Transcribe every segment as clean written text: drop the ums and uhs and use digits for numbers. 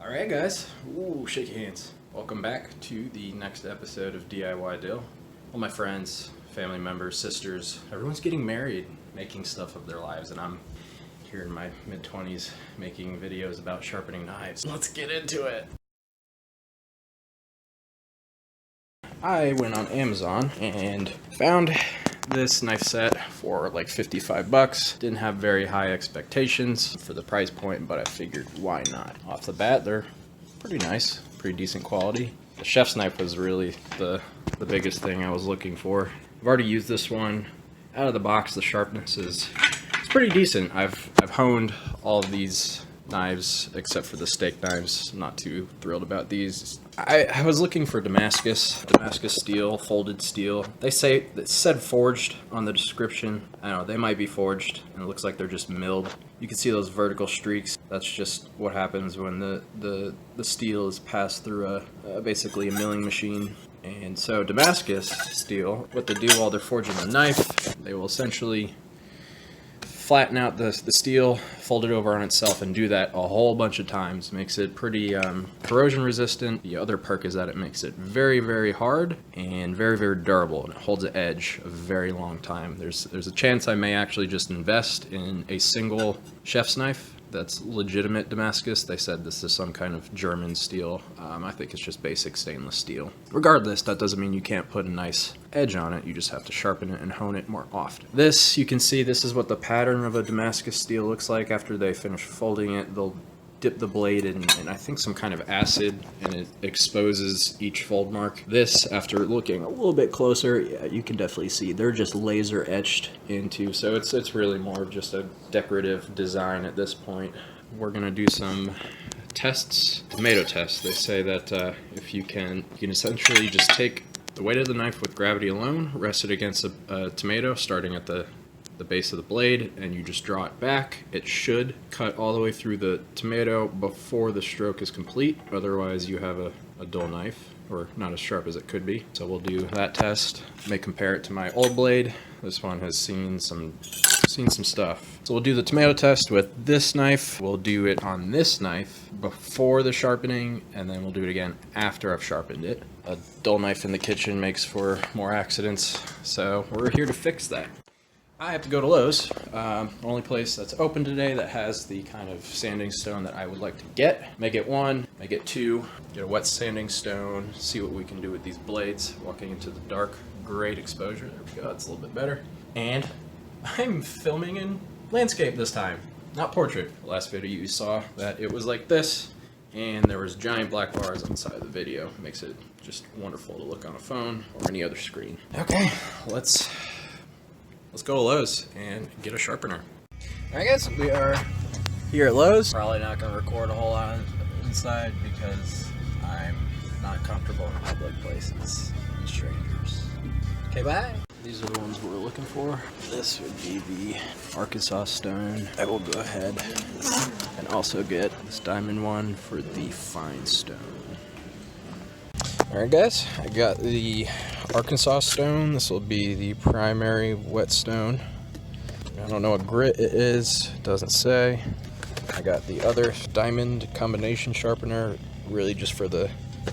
Alright guys, ooh, shake your hands. Welcome back to the next episode of DIY Dill. All my friends, family members, sisters, everyone's getting married, making stuff of their lives, and I'm here in my mid-20s making videos about sharpening knives. Let's get into it! I went on Amazon and found this knife set for like 55 bucks. Didn't have very high expectations for the price point, but I figured why not? Off the bat, they're pretty nice, pretty decent quality. The chef's knife was really the biggest thing I was looking for. I've already used this one. Out of the box, the sharpness is pretty decent. I've honed all of these knives except for the steak knives. Not too thrilled about these. I was looking for Damascus steel, folded steel. It said forged on the description. I don't know, they might be forged and it looks like they're just milled. You can see those vertical streaks. That's just what happens when the steel is passed through basically a milling machine. And so Damascus steel, what they do while they're forging the knife, they will essentially flatten out the steel, fold it over on itself, and do that a whole bunch of times. Makes it pretty corrosion resistant. The other perk is that it makes it very, very hard and very, very durable, and it holds an edge a very long time. There's a chance I may actually just invest in a single chef's knife that's legitimate Damascus. They said this is some kind of German steel. I think it's just basic stainless steel. Regardless, that doesn't mean you can't put a nice edge on it. You just have to sharpen it and hone it more often. This, you can see, this is what the pattern of a Damascus steel looks like. After they finish folding it, they'll dip the blade in I think some kind of acid, and it exposes each fold mark. This, after looking a little bit closer, yeah, you can definitely see they're just laser etched into, so it's really more of just a decorative design at this point. We're gonna do some tests, tomato tests. They say that if you can essentially just take the weight of the knife with gravity alone, rest it against a tomato starting at the base of the blade, and you just draw it back. It should cut all the way through the tomato before the stroke is complete. Otherwise you have a dull knife, or not as sharp as it could be. So we'll do that test. May compare it to my old blade. This one has seen some stuff. So we'll do the tomato test with this knife. We'll do it on this knife before the sharpening, and then we'll do it again after I've sharpened it. A dull knife in the kitchen makes for more accidents, so we're here to fix that. I have to go to Lowe's, only place that's open today that has the kind of sanding stone that I would like to get. May get one, may get two, get a wet sanding stone, see what we can do with these blades. Walking into the dark, great exposure, there we go, it's a little bit better. And I'm filming in landscape this time, not portrait. The last video you saw that it was like this, and there was giant black bars on the side of the video. It makes it just wonderful to look on a phone or any other screen. Okay, let's go to Lowe's and get a sharpener. Alright guys, we are here at Lowe's. Probably not going to record a whole lot inside because I'm not comfortable in public places and strangers. Okay, bye! These are the ones we're looking for. This would be the Arkansas stone. I will go ahead and also get this diamond one for the fine stone. Alright guys, I got the Arkansas stone. This will be the primary whetstone. I don't know what grit it is, it doesn't say. I got the other diamond combination sharpener, really just for the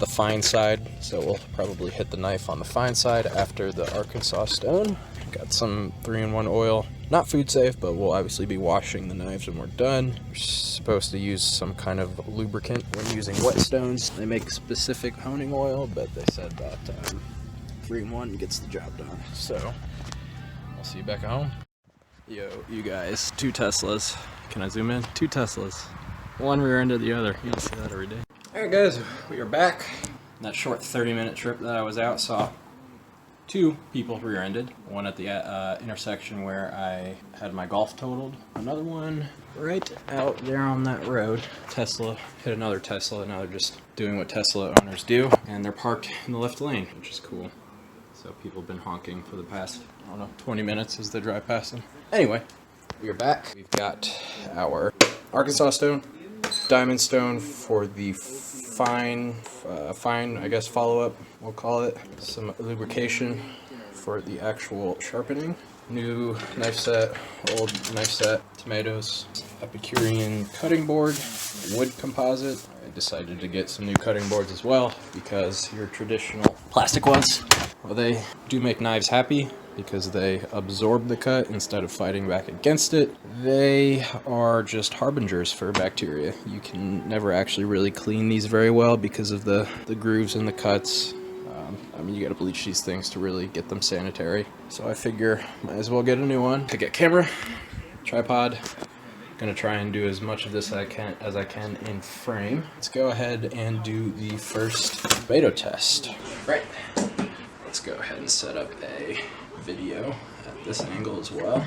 fine side, so we'll probably hit the knife on the fine side after the Arkansas stone. Got some 3-in-1 oil, not food safe, but we'll obviously be washing the knives when we're done. We're supposed to use some kind of lubricant when using whetstones. They make specific honing oil, but they said that 3-in-1 gets the job done. So I'll see you back at home. Yo, you guys, 2 Teslas. Can I zoom in? 2 Teslas. One rear end of the other. You see that every day. Alright guys, we are back. That short 30-minute trip that I was out saw 2 people rear-ended. One at the intersection where I had my Golf totaled. Another one right out there on that road. Tesla hit another Tesla. Now they're just doing what Tesla owners do, and they're parked in the left lane, which is cool. So people have been honking for the past, I don't know, 20 minutes as they drive past them. Anyway, we are back. We've got our Arkansas stone, diamond stone for the fine, I guess, follow-up, we'll call it. Some lubrication for the actual sharpening. New knife set, old knife set, tomatoes, Epicurean cutting board, wood composite. I decided to get some new cutting boards as well because your traditional plastic ones, well, they do make knives happy because they absorb the cut instead of fighting back against it. They are just harbingers for bacteria. You can never actually really clean these very well because of the grooves and the cuts. I mean, you gotta bleach these things to really get them sanitary. So I figure might as well get a new one. Pick a camera, tripod. Gonna try and do as much of this as I can in frame. Let's go ahead and do the first tomato test. Right. Let's go ahead and set up a video at this angle as well.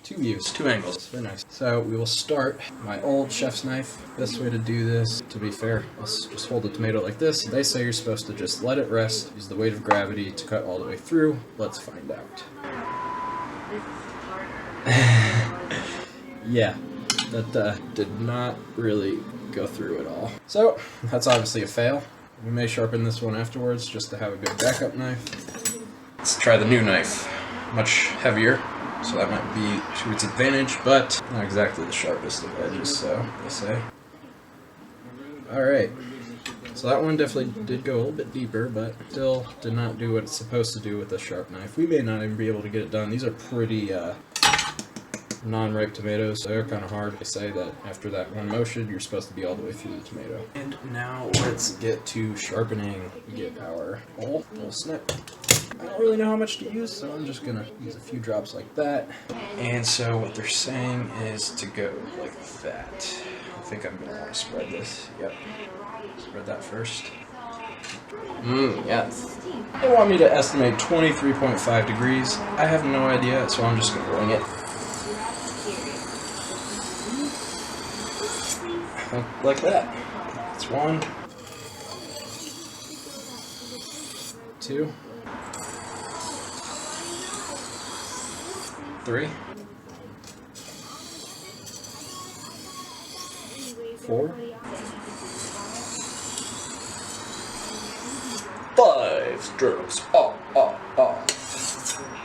2 views, 2 angles, very nice. So we will start my old chef's knife. Best way to do this, to be fair, let's just hold the tomato like this. They say you're supposed to just let it rest, use the weight of gravity to cut all the way through. Let's find out. Yeah, that did not really go through at all. So that's obviously a fail. We may sharpen this one afterwards just to have a good backup knife. Let's try the new knife. Much heavier. So that might be to its advantage, but not exactly the sharpest of edges, so they say. Alright, so that one definitely did go a little bit deeper, but still did not do what it's supposed to do with a sharp knife. We may not even be able to get it done. These are pretty non-ripe tomatoes, so they're kind of hard. They say that after that one motion, you're supposed to be all the way through the tomato. And now let's get to sharpening. We get our whole snip. I don't really know how much to use, so I'm just gonna use a few drops like that. And so what they're saying is to go like that. I think I'm gonna want to spread this. Yep. Spread that first. Yes. They want me to estimate 23.5 degrees. I have no idea, so I'm just gonna wing it. Like that. That's 1, 2, 3, 4, 5 strokes.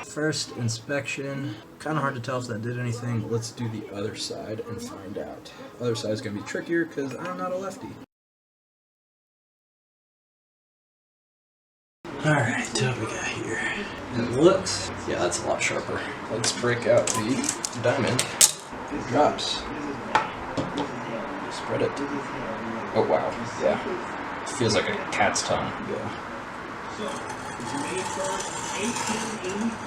First inspection. Kind of hard to tell if that did anything. Let's do the other side and find out. Other side is going to be trickier because I'm not a lefty. Alright, what we got here? It looks, yeah, that's a lot sharper. Let's break out the diamond. It drops. Spread it. Oh wow, yeah. It feels like a cat's tongue. Yeah.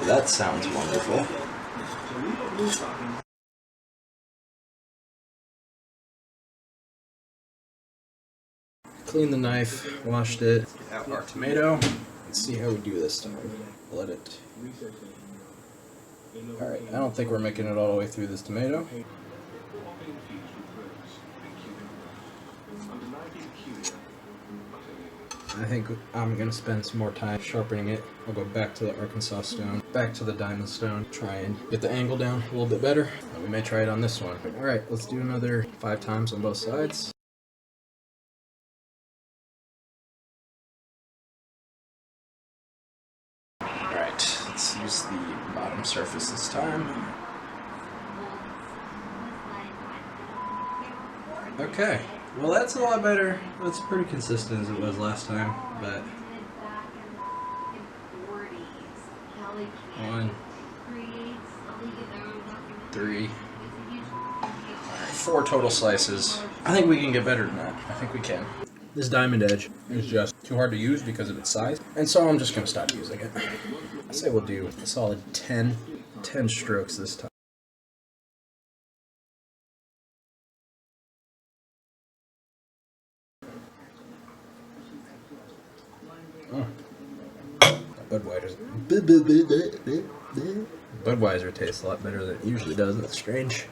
That sounds wonderful. Cleaned the knife, washed it, out our tomato. Let's see how we do this time. Let it. Alright, I don't think we're making it all the way through this tomato. I think I'm going to spend some more time sharpening it. I'll go back to the Arkansas stone, back to the diamond stone, try and get the angle down a little bit better. We may try it on this one. Alright, let's do another 5 times on both sides. Alright, let's use the bottom surface this time. Okay. Well, that's a lot better. That's pretty consistent as it was last time, but 1, 3, 4 total slices. I think we can get better than that. I think we can. This diamond edge is just too hard to use because of its size, and so I'm just going to stop using it. I say we'll do a solid 10 strokes this time. Budweiser tastes a lot better than it usually does. That's strange.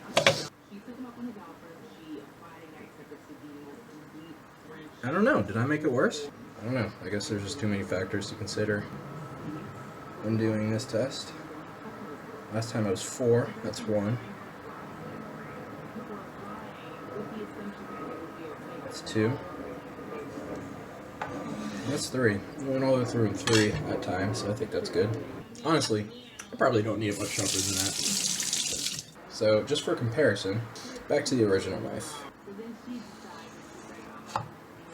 I don't know. Did I make it worse? I don't know. I guess there's just too many factors to consider when doing this test. Last time it was 4. That's 1. That's 2. That's 3. We went all the way through 3 that time, so I think that's good. Honestly, I probably don't need it much sharper than that. So, just for comparison, back to the original knife.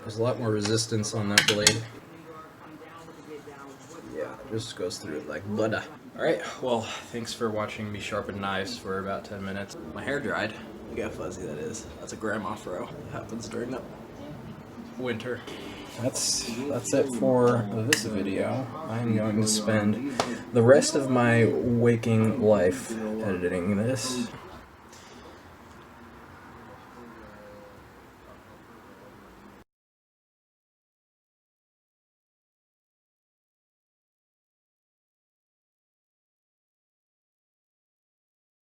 There's a lot more resistance on that blade. Yeah, it just goes through it like butter. Alright, well, thanks for watching me sharpen knives for about 10 minutes. My hair dried. Look how fuzzy that is. That's a grandma fro. It happens during the winter. That's it for this video. I'm going to spend the rest of my waking life editing this.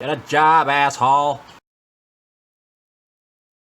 Get a job, asshole!